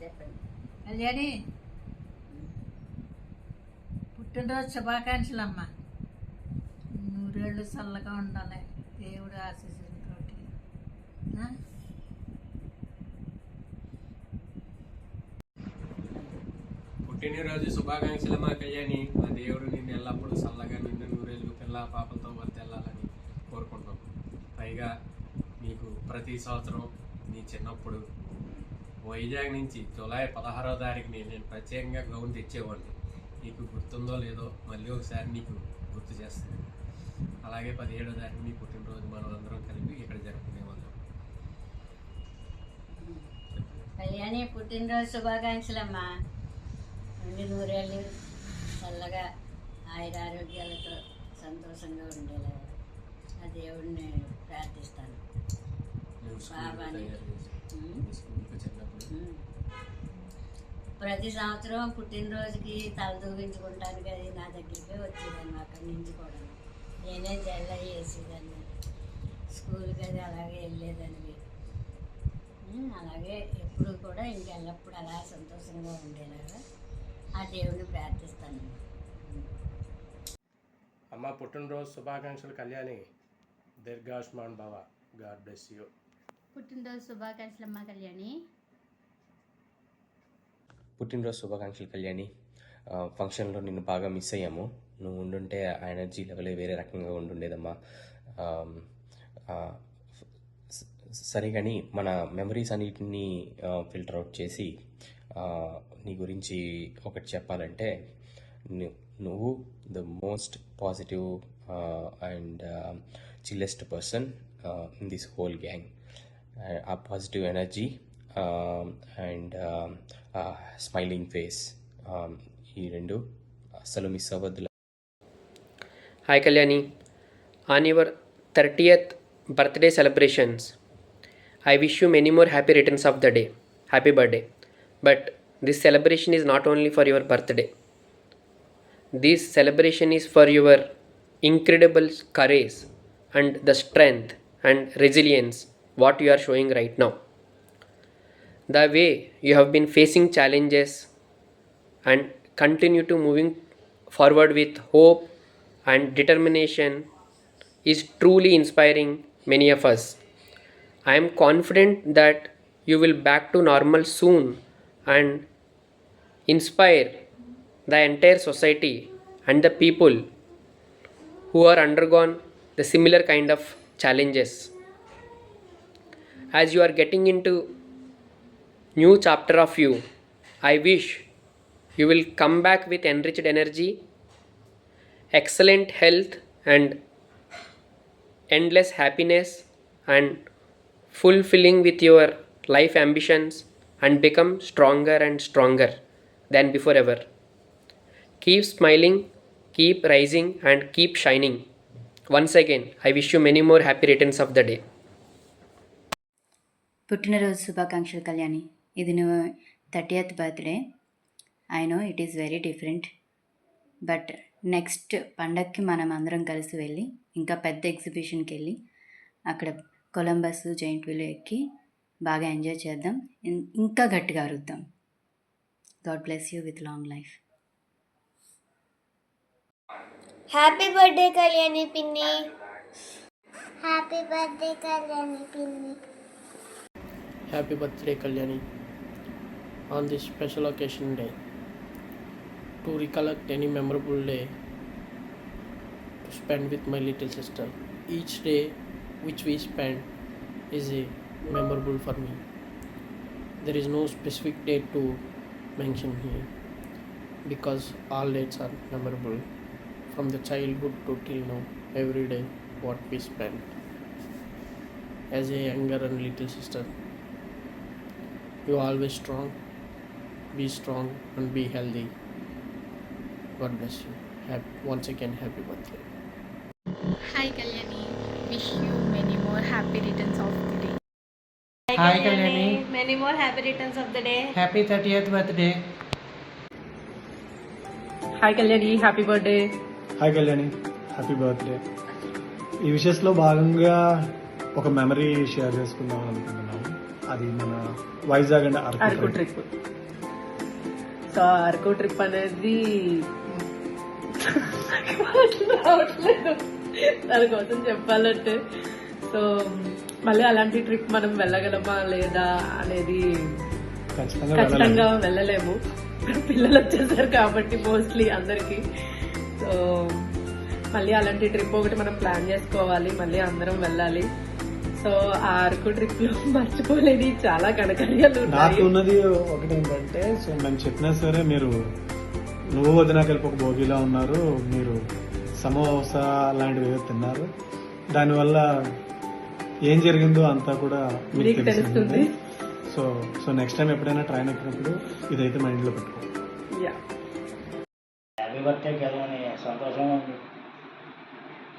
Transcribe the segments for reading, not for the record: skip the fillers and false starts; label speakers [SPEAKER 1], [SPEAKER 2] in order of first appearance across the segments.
[SPEAKER 1] చెప్పండి. కళ్యాణి, పుట్టినరోజు శుభాకాంక్షలు అమ్మ. నూరేళ్ళు చల్లగా ఉండాలి దేవుడు ఆశీస్సులతోటి.
[SPEAKER 2] పుట్టినరోజు శుభాకాంక్షలమ్మా కళ్యాణి. మా దేవుడు నిన్ను ఎల్లప్పుడూ చల్లగా నిన్ను నూరేళ్ళు పిల్ల పాపలతో వర్తెల్లాలని కోరుకుంటాం. పైగా నీకు ప్రతి సంవత్సరం నీ చిన్నప్పుడు వైజాగ్ నుంచి జూలై 16వ తారీఖుని నేను ప్రత్యేకంగా గౌన్ తెచ్చేవాడిని. నీకు గుర్తుందో లేదో మళ్ళీ ఒకసారి నీకు గుర్తు చేస్తాను. అలాగే 17వ తారీఖు నీ పుట్టినరోజు మనం అందరం కలిపి ఇక్కడ జరుపుకునేవాళ్ళం.
[SPEAKER 1] కళ్యాణి, పుట్టినరోజు శుభాకాంక్షలమ్మా. నుండి నూరేళ్ళు చల్లగా ఆయురారోగ్యాలతో సంతోషంగా ఉండేలా ఆ దేవుడిని ప్రార్థిస్తాను. బాబాని ప్రతి సంవత్సరం పుట్టినరోజుకి తల దూగించుకుంటానికి అది నా దగ్గరికి వచ్చేదాన్ని. అక్కడి నుంచి కూడా నేనే జల్ల వేసేదాన్ని. స్కూల్కి అది అలాగే వెళ్ళేదాన్ని. అలాగే ఎప్పుడు కూడా ఇంకెల్లప్పుడు అలా సంతోషంగా ఉండేలాగా ఆ దేవుడిని ప్రార్థిస్తాను.
[SPEAKER 3] అమ్మ, పుట్టినరోజు శుభాకాంక్షలు కళ్యాణి. దీర్ఘాయుష్మాన్ భవ. God bless you.
[SPEAKER 4] పుట్టినరోజు శుభాకాంక్షలు అమ్మ కళ్యాణి.
[SPEAKER 5] పుట్టినరోజు శుభాకాంక్షలు కళ్యాణి. ఫంక్షన్లో నిన్ను బాగా మిస్ అయ్యాము. నువ్వు ఉండుంటే ఆ ఎనర్జీ లెవెల్ వేరే రకంగా ఉండుండేదమ్మా. సరే కానీ మన మెమరీస్ అన్నిటిని ఫిల్టర్ అవుట్ చేసి నీ గురించి ఒకటి చెప్పాలంటే, నువ్వు the most positive and chillest person in this whole gang. ఆ positive energy and smiling face, ఈ రెండు అస్సలు మిస్ అవ్వద్దు.
[SPEAKER 6] Hi Kalyani, on your 30th birthday celebrations, I wish you many more happy returns of the day. Happy birthday. But this celebration is not only for your birthday. This celebration is for your incredible courage and the strength and resilience what you are showing right now. The way you have been facing challenges and continue to moving forward with hope and determination is truly inspiring many of us. I am confident that you will back to normal soon and inspire the entire society and the people who are undergone the similar kind of challenges. As you are getting into new chapter of you, I wish you will come back with enriched energy, excellent health and endless happiness, and fulfilling with your life ambitions and become stronger and stronger than before ever. Keep smiling, keep rising and keep shining. Once again, I wish you many more happy returns of the day.
[SPEAKER 7] పుట్టినరోజు శుభాకాంక్షలు కళ్యాణి. ఇది నువ్వు 30th birthday. I know it is very different, but next పండగకి మనం అందరం కలిసి వెళ్ళి ఇంకా పెద్ద ఎగ్జిబిషన్కి వెళ్ళి అక్కడ కొలంబస్, జైంట్ వీల్ ఎక్కి బాగా ఎంజాయ్ చేద్దాం. ఇంకా గట్టిగా అరుద్దాం. God bless you with long life.
[SPEAKER 8] Happy birthday Kalyani పిన్ని. హ్యాపీ బర్త్డే కళ్యాణి పిన్ని.
[SPEAKER 9] Happy birthday Kalyani. On this special occasion day, to recollect any memorable day to spend with my little sister. Each day which we spend is memorable for me. There is no specific date to mention here because all dates are memorable. From the childhood to till now, every day what we spend. As a younger and little sister, you are always strong, be strong and be healthy. God bless you. Once again, happy birthday.
[SPEAKER 4] Hi Kalyani, wish you many more happy returns of the day.
[SPEAKER 10] Hi Kalyani,
[SPEAKER 8] many more happy returns of the day.
[SPEAKER 10] happy 30th birthday.
[SPEAKER 6] Hi Kalyani, happy birthday.
[SPEAKER 11] Hi Kalyani, happy birthday. ఈ విషెస్లో భాగంగా ఒక memory share చేసుకుందాం అనుకుంటున్నాము. అది మన Vizag and Araku trip.
[SPEAKER 12] So Araku trip అనేది రావట్లేదు దానికోసం చెప్పాలంటే. సో మళ్ళీ అలాంటి ట్రిప్ మనం వెళ్ళగలమా లేదా అనేది ఖచ్చితంగా వెళ్ళలేము. పిల్లలు వచ్చేసారు కాబట్టి మోస్ట్లీ అందరికి. సో మళ్ళీ అలాంటి ట్రిప్ ఒకటి మనం ప్లాన్ చేసుకోవాలి, మళ్ళీ అందరం వెళ్ళాలి. సో ఆ అరకు ట్రిప్ లో మర్చిపోలేని చాలా కనకర్యాలు
[SPEAKER 11] నాకు ఉన్నది ఒకటి ఏంటంటే, సో మేము చెప్పినా సరే మీరు నువ్వు వదిన కలిపి ఒక భోగిలా ఉన్నారు, మీరు సమోసా లాంటివి ఏదో తిన్నారు, దానివల్ల ఏం జరిగిందో అంతా కూడా మీకు తెలుస్తుంది. సో సో నెక్స్ట్ టైం ఎప్పుడైనా ట్రైన్ ఎక్కినప్పుడు ఇదైతే మైండ్ లో పెట్టుకో.
[SPEAKER 1] హ్యాపీ బర్త్డే కళ్యాణి, సంతోషంగా ఉంది.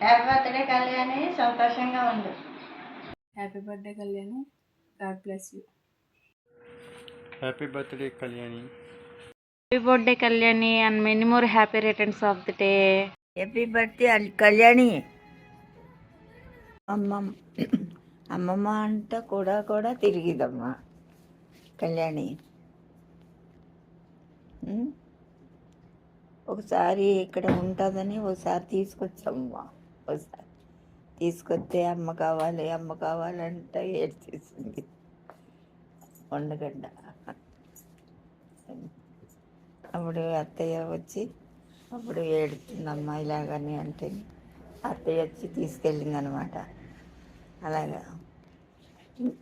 [SPEAKER 1] హ్యాపీ బర్త్డే కళ్యాణి, సంతోషంగా ఉంది.
[SPEAKER 7] Happy birthday Kalyani, God bless you.
[SPEAKER 11] Happy birthday Kalyani.
[SPEAKER 8] Happy birthday Kalyani and many more happy returns of the day.
[SPEAKER 1] Happy birthday Kalyani. అమ్మమ్మ అంట కూడా తిరిగిదమ్మా కళ్యాణి. ఒకసారి ఇక్కడ ఉంటుందని ఒకసారి తీసుకొచ్చామ్మా. ఒకసారి తీసుకొస్తే అమ్మ కావాలంట ఏడ్చేసింది. వండగడ్డ అప్పుడు అత్తయ్య వచ్చి అప్పుడు ఏడుతుందమ్మా ఇలాగని అంటే అత్తయ్య వచ్చి తీసుకెళ్ళింది అనమాట. అలాగా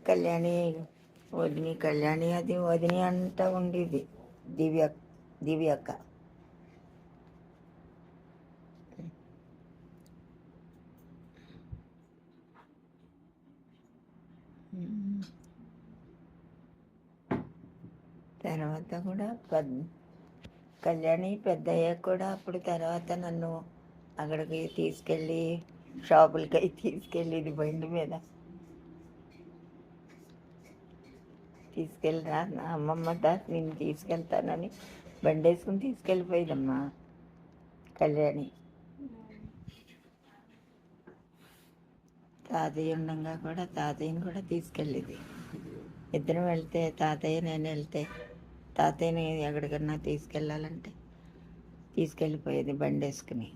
[SPEAKER 1] కళ్యాణి అది వదిని అంట ఉండేది దివ్యక్క. తర్వాత కూడా కళ్యాణి పెద్దయ్యాక కూడా అప్పుడు తర్వాత నన్ను అక్కడికి తీసుకెళ్ళి షాపులకి తీసుకెళ్ళేది బండి మీద తీసుకెళ్ళరా అమ్మమ్మ నేను తీసుకెళ్తానని బండి వేసుకుని తీసుకెళ్ళిపోయేదమ్మా కళ్యాణి. తాతయ్య ఉండగా కూడా తాతయ్యని కూడా తీసుకెళ్ళేది. ఇద్దరం వెళ్తే తాతయ్య నేను వెళ్తే తాతయ్యని ఎక్కడికన్నా తీసుకెళ్ళాలంటే తీసుకెళ్ళిపోయేది బండి వేసుకుని.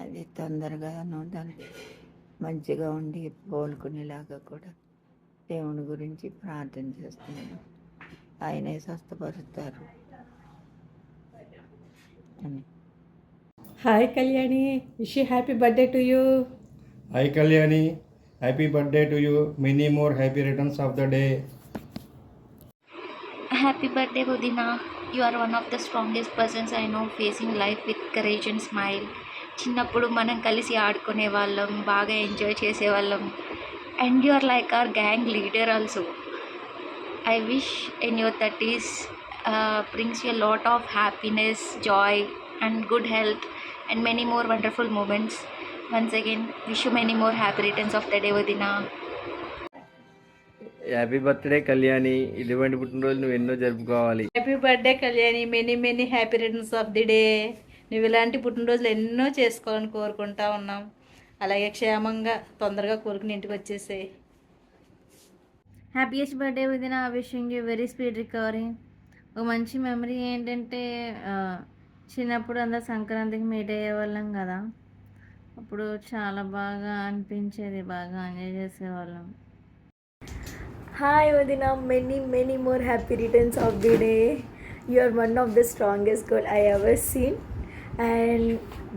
[SPEAKER 1] అది తొందరగాను దానికి మంచిగా ఉండి కోలుకునేలాగా కూడా దేవుని గురించి ప్రార్థన చేస్తున్నాను. ఆయనే స్వస్థపరుస్తారు అని.
[SPEAKER 12] Hi Kalyani, wish you happy birthday to you.
[SPEAKER 11] Hi Kalyani, happy birthday to you. Many more happy returns of the day.
[SPEAKER 8] Happy birthday Udina. You are one of the strongest persons I know, facing life with courage and smile. చిన్నప్పుడు మనం కలిసి ఆడుకునే వాళ్ళం, బాగా enjoy చేసేవాళ్ళం. And you are like our gang leader also. I wish in your 30s brings you a lot of happiness, joy and good health and many more wonderful moments. Once again, wish you many more happy returns of the day Udina.
[SPEAKER 10] Happy birthday Kalyani, ఇటువంటి పుట్టినరోజు నువ్వు ఎన్నో జరుపుకోవాలి.
[SPEAKER 12] Happy birthday Kalyani, many happy returns of the day. నువ్వు ఇలాంటి పుట్టినరోజులు ఎన్నో చేసుకోవాలని కోరుకుంటా ఉన్నాం. అలాగే క్షేమంగా తొందరగా కోరుకుని ఇంటికి వచ్చేసాయి.
[SPEAKER 8] హ్యాపీయెస్ట్ బర్త్డే విదిన, wishing you very speed recovery. ఒక మంచి మెమరీ ఏంటంటే చిన్నప్పుడు అందరు సంక్రాంతికి మీట్ అయ్యేవాళ్ళం కదా, అప్పుడు చాలా బాగా అనిపించేది, బాగా ఎంజాయ్ చేసేవాళ్ళం.
[SPEAKER 13] Hi Udina, many more happy returns of the day. You are one of the strongest girl I ever seen. And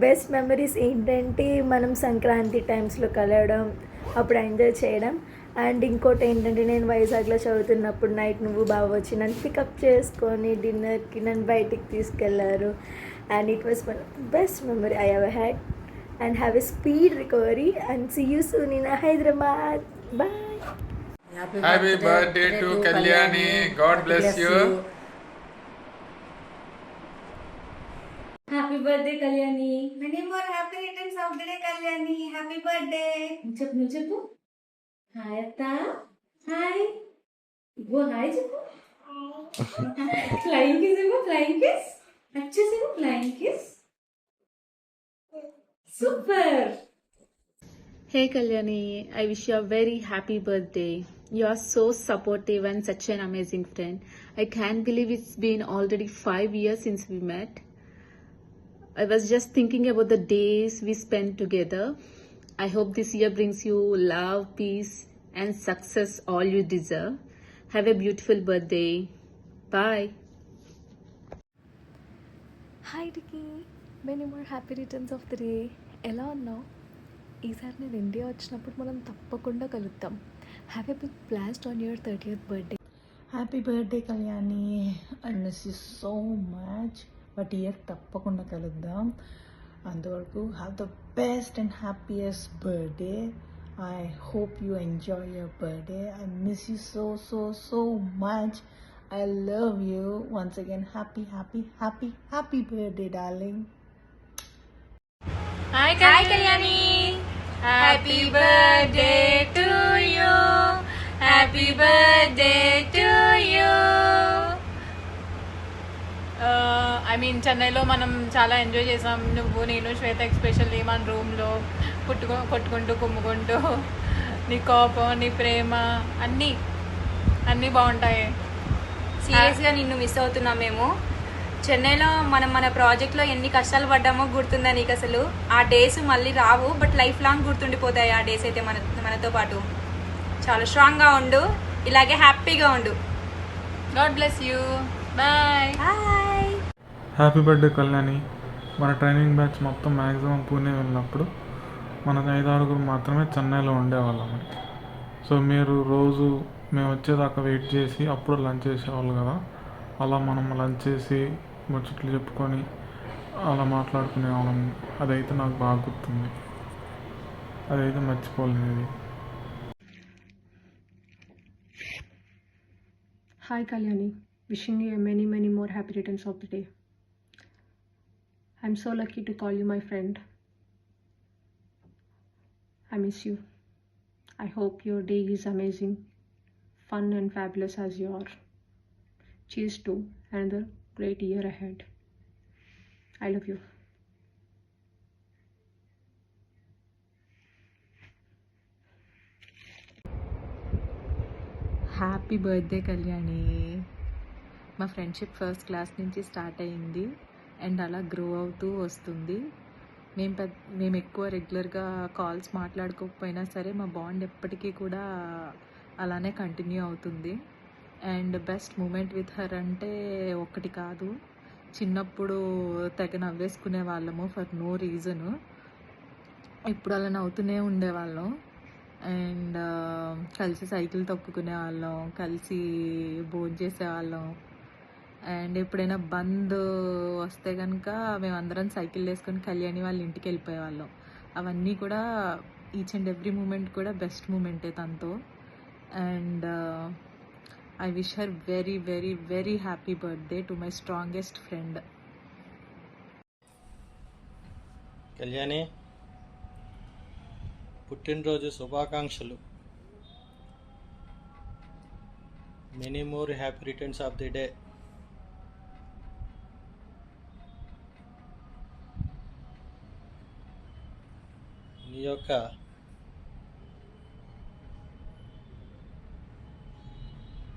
[SPEAKER 13] best memories ఏంటంటే మనం సంక్రాంతి టైమ్స్లో కలవడం, అప్పుడు ఎంజాయ్ చేయడం. అండ్ ఇంకోటి ఏంటంటే నేను వైజాగ్లో చదువుతున్నప్పుడు నైట్ నువ్వు బాగా వచ్చి నన్ను పికప్ చేసుకొని డిన్నర్కి నన్ను బయటికి తీసుకెళ్లారు. And it was one of the best memory I ever had. And have a speed recovery and see you soon in Hyderabad. Bye.
[SPEAKER 14] Happy birthday to Kalyani. God bless you.
[SPEAKER 8] Happy birthday Kalyani.
[SPEAKER 1] Many more happy returns of the day Kalyani. Happy birthday.
[SPEAKER 8] చెప్పు. Hi అత్త. Hi. ఇగో hi చెప్పు. Flying kiss ఇవ్వు, flying kiss. వచ్చేసి flying kiss. Super.
[SPEAKER 12] Hey Kalyani, I wish you a very happy birthday. You are so supportive and such an amazing friend. I can't believe it's been already 5 years since we met. I was just thinking about the days we spent together. I hope this year brings you love, peace, and success all you deserve. Have a beautiful birthday. Bye.
[SPEAKER 13] Hi Ricky, many more happy returns of the day. ఎలా ఉన్నావు? ఈసారి నేను India వచ్చినప్పుడు మనం తప్పకుండా కలుద్దాం. Have a big blast on your 30th birthday.
[SPEAKER 15] Happy birthday Kalyani. I miss you so much. But year తప్పకుండా కలుద్దాం. అంతవరకు have the best and happiest birthday. I hope you enjoy your birthday. I miss you so so so much. I love you. Once again, happy, happy, happy, happy birthday, darling.
[SPEAKER 4] Hi Kalyani. Happy birthday to you. Happy birthday to you. చెన్నైలో మనం చాలా enjoy చేసాం. నువ్వు, నేను, శ్వేత especially మన రూమ్లో కొట్టుకుంటూ కుమ్ముకుంటూ నీ కోపం, నీ ప్రేమ అన్నీ బాగుంటాయి.
[SPEAKER 16] సీరియస్గా నిన్ను మిస్ అవుతున్నాం మేము. చెన్నైలో మన ప్రాజెక్ట్లో ఎన్ని కష్టాలు పడ్డామో గుర్తుందా నీకు? అసలు ఆ డేస్ మళ్ళీ రావు, బట్ లైఫ్ లాంగ్ గుర్తుండిపోతాయి ఆ డేస్ అయితే మనతో పాటు. చాలా స్ట్రాంగ్గా ఉండు, ఇలాగే హ్యాపీగా ఉండు.
[SPEAKER 4] God bless you. Bye.
[SPEAKER 11] Happy birthday Kalyani. మన ట్రైనింగ్ బ్యాచ్ మొత్తం మ్యాక్సిమం పూణే వెళ్ళినప్పుడు మనకు 5-6 మాత్రమే చెన్నైలో ఉండేవాళ్ళం. సో మీరు రోజు మేము వచ్చేదాకా వెయిట్ చేసి అప్పుడు లంచ్ చేసేవాళ్ళు కదా. అలా మనం లంచ్ చేసి ముచ్చట్లు చెప్పుకొని అలా మాట్లాడుకునేవాళ్ళం. అదైతే నాకు బాగా గుర్తుంది. అదైతే మర్చిపోలేనిది.
[SPEAKER 17] Hi Kalyani, wishing you many more happy returns of the day. I'm so lucky to call you my friend. I miss you. I hope your day is amazing, fun and fabulous as you are. Cheers to another great year ahead. I love you.
[SPEAKER 12] Happy birthday Kalyani. మా friendship first class నుంచి start అయ్యింది and అలా grow అవుతూ వస్తుంది. మేము ఎక్కువ రెగ్యులర్గా calls మాట్లాడుకోకపోయినా సరే మా బాండ్ ఎప్పటికీ కూడా అలానే కంటిన్యూ అవుతుంది. And best moment with her అంటే ఒక్కటి కాదు, చిన్నప్పుడు తెగ నవ్వేసుకునే వాళ్ళము ఫర్ నో రీజను. ఇప్పుడు అలా నవ్వుతూనే ఉండేవాళ్ళం. అండ్ కలిసి సైకిల్ తొక్కుకునే వాళ్ళం, కలిసి భోజనం చేసేవాళ్ళం. అండ్ ఎప్పుడైనా బంద్ వస్తే కనుక మేమందరం సైకిల్ వేసుకొని కళ్యాణి వాళ్ళ ఇంటికి వెళ్ళిపోయేవాళ్ళం. అవన్నీ కూడా ఈచ్ అండ్ ఎవ్రీ మూమెంట్ కూడా బెస్ట్ మూమెంటే తనతో. And I wish her very happy birthday to my strongest friend.
[SPEAKER 18] Kalyani, పుట్టినరోజు శుభాకాంక్షలు. Many more happy returns of the day. నీ యొక్క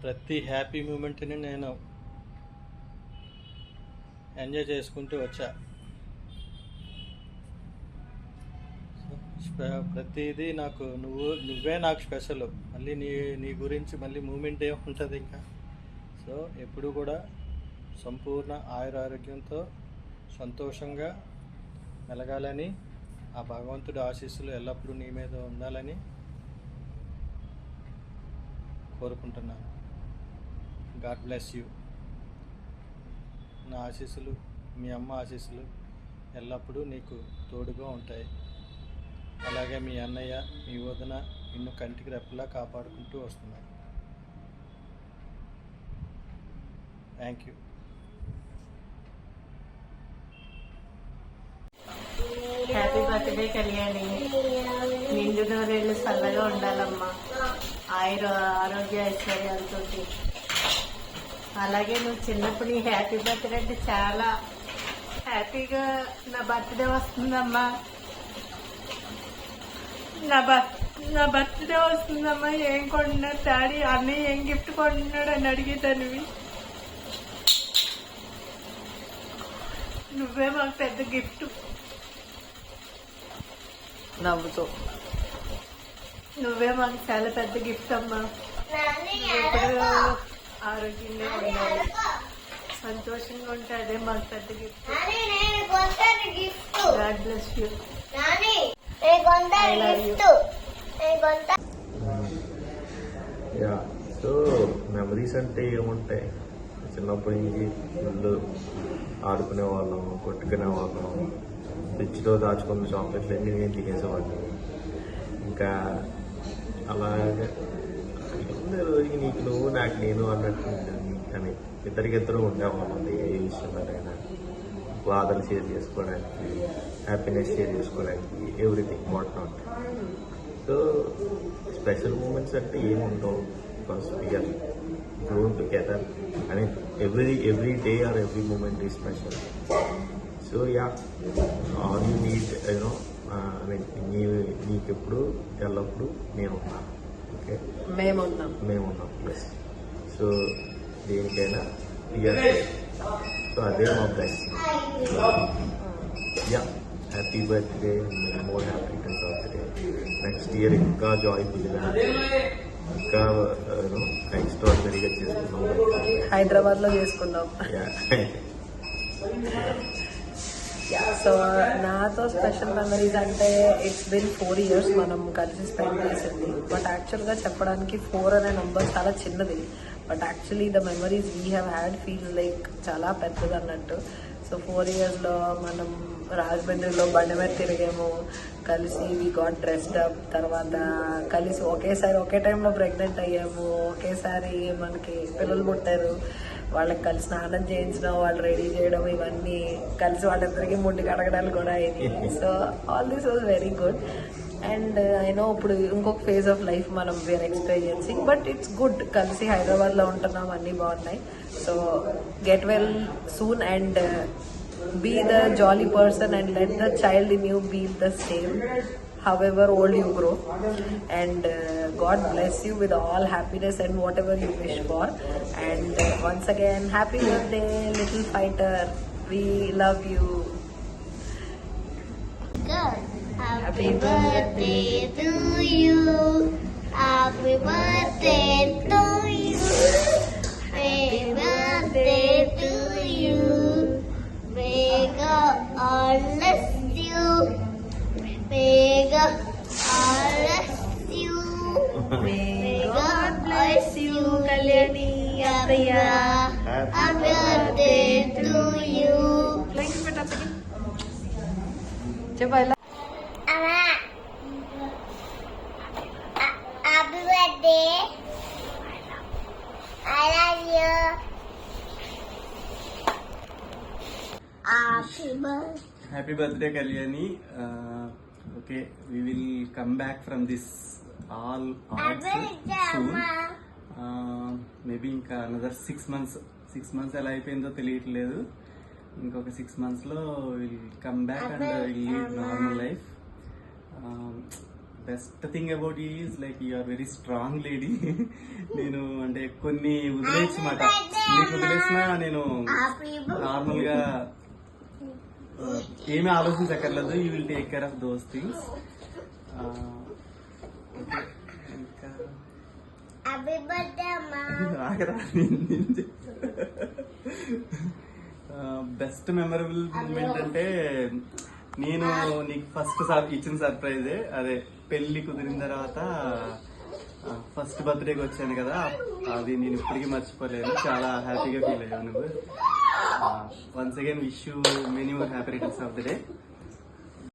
[SPEAKER 18] ప్రతి హ్యాపీ మూమెంట్ని నేను ఎంజాయ్ చేసుకుంటూ వచ్చా. ప్రతిదీ నాకు నువ్వే నాకు స్పెషల్. మళ్ళీ నీ గురించి మళ్ళీ మూమెంట్ ఏముంటుంది ఇంకా. సో ఎప్పుడు కూడా సంపూర్ణ ఆయురారోగ్యంతో సంతోషంగా మెలగాలని, ఆ భగవంతుడి ఆశీస్సులు ఎల్లప్పుడూ నీ మీద ఉండాలని కోరుకుంటున్నాను. God bless you. నా ఆశీస్సులు, మీ అమ్మ ఆశీస్సులు ఎల్లప్పుడూ నీకు తోడుగా ఉంటాయి. అలాగే మీ అన్నయ్య, మీ వదిన నిన్ను కంటికి రెప్పలా కాపాడుకుంటూ వస్తున్నారు. Thank you.
[SPEAKER 19] Happy birthday Kalyani. నిండు నూరేళ్ళు చల్లగా ఉండాలమ్మా, ఆరోగ్య ఐశ్వర్యాలతో. అలాగే నువ్వు చిన్నప్పుడు నీ హ్యాపీ బర్త్డే అంటే చాలా హ్యాపీగా నా బర్త్డే వస్తుందమ్మా.
[SPEAKER 12] నా బర్త్డే వస్తుందమ్మా, ఏం కొంటున్నారు డాడీ, అన్నయ్య ఏం గిఫ్ట్ కొంటున్నాడు అని అడిగేదానివి. నువ్వే మాకు పెద్ద గిఫ్ట్. నవ్వుతో నువ్వే మాకు చాలా పెద్ద గిఫ్ట్ అమ్మా. ఎప్పుడు ఆరోగ్యంగా ఉండాలి, సంతోషంగా ఉంటే అదే మాకు పెద్ద gift. God bless you.
[SPEAKER 18] Yeah, so memories అంటే ఏముంటాయి, చిన్నప్పటి నుంచి ఇల్లు ఆడుకునే వాళ్ళం, కొట్టుకునే వాళ్ళం, ఫ్రిడ్జ్లో దాచుకున్న చాక్లెట్లు అన్నీ నేను తినేసేవాడిని. ఇంకా అలాగే రోజుకి నీకు నువ్వు నాకు నేను అన్నట్టు అని ఇద్దరికిద్దరు ఉండేవాళ్ళం. ఏ విషయంలోనైనా బాధలు షేర్ చేసుకోవడానికి, హ్యాపీనెస్ షేర్ చేసుకోవడానికి, everything what not. So special moments అంటే ఏముండవు, because we are grown together. I mean every day or every moment is special. So yeah, all you need you know, I mean నీకెప్పుడు ఎల్లప్పుడు నేనున్నాను. ఓకే, మేమున్నాం plus. So దేనికైనా so అదే మా blessing. Yeah, happy birthday, many more happy returns of the day. Next year ఇంకా జాయ్ఫుల్గా, ఇంకా ఎక్స్ట్రాడినరీగా చేసుకున్నాం.
[SPEAKER 12] హైదరాబాద్లో చేసుకున్నాం. సో నాతో స్పెషల్ మెమరీస్ అంటే ఇట్స్ బిన్ 4 years మనం కలిసి స్పెండ్ చేసింది. బట్ యాక్చువల్గా చెప్పడానికి 4 అనే నెంబర్ చాలా చిన్నది. But actually the memories we have had feel like చాలా పెద్దది అన్నట్టు. సో 4 yearsలో మనం రాజమండ్రిలో బండి మీద తిరిగాము కలిసి, వీ గాట్ డ్రెస్డ్ అప్, తర్వాత కలిసి ఒకేసారి ఒకే టైంలో ప్రెగ్నెంట్ అయ్యాము, ఒకేసారి మనకి పిల్లలు పుట్టారు, వాళ్ళకి కలిసి స్నానం చేయించడం, వాళ్ళు రెడీ చేయడం, ఇవన్నీ కలిసి వాళ్ళిద్దరికి ముడ్డు కడగడాలు కూడా అయింది. So all this was very good. And I know ఇప్పుడు ఇంకొక ఫేజ్ ఆఫ్ లైఫ్ మనం we're experiencing, but it's good. కలిసి హైదరాబాద్లో ఉంటున్నాం, అన్నీ బాగున్నాయి. So get well soon and be the jolly person and let the child in you be the same however old you grow. And God bless you with all happiness and whatever you wish for. And once again, happy birthday little fighter, we love you.
[SPEAKER 20] Happy birthday to you, happy birthday to you, happy birthday to you. May God bless you. May God bless you. May God bless you, Kalyani Ataya. Happy birthday to you. Happy birthday. I love you.
[SPEAKER 21] Happy birthday, Kalyani. Okay, we will come back from this all odds soon. Maybe ఇంకా another 6 months. 6 months ఎలా అయిపోయిందో తెలియట్లేదు. ఇంకొక 6 monthsలో will come back and will lead normal life. Best thing about you is like you are very strong lady. నేను అంటే కొన్ని వదిలేసి మాట, నీకు వదిలేసినా నేను నార్మల్గా ఏమీ ఆలోచించక్కర్లేదు. You will take care of those things. ఇంకా బెస్ట్ మెమరబుల్ మూమెంట్ అంటే నేను నీకు ఫస్ట్ ఇచ్చిన సర్ప్రైజే అదే. పెళ్లి కుదిరిన తర్వాత ఫస్ట్ బర్త్డేకి వచ్చాను కదా, అది నేను ఇప్పటికీ మర్చిపోలేను. చాలా హ్యాపీగా ఫీల్ అయ్యాను నువ్వు. Once again wish you many more happy returns of the day.